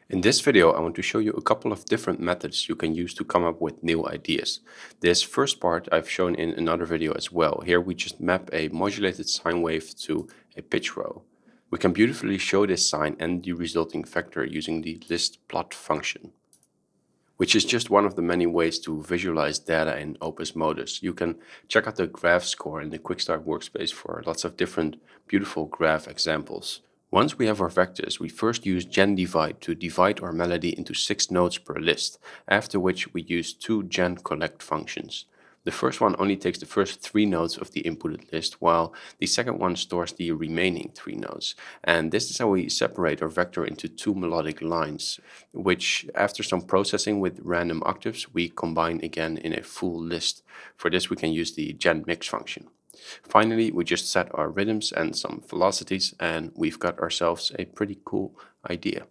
In this video, I want to show you a couple of different methods you can use to come up with new ideas. This first part I've shown in another video as well. Here we just map a modulated sine wave to a pitch row. We can beautifully show this sine and the resulting vector using the list plot function, which is just one of the many ways to visualize data in Opusmodus. You can check out the graph score in the Quick Start workspace for lots of different beautiful graph examples. Once we have our vectors, we first use gen_divide to divide our melody into 6 notes per list, after which we use two gen_collect functions. The first one only takes the first 3 notes of the inputted list, while the second one stores the remaining 3 notes. And this is how we separate our vector into 2 melodic lines, which after some processing with random octaves, we combine again in a full list. For this we can use the gen_mix function. Finally, we just set our rhythms and some velocities, and we've got ourselves a pretty cool idea.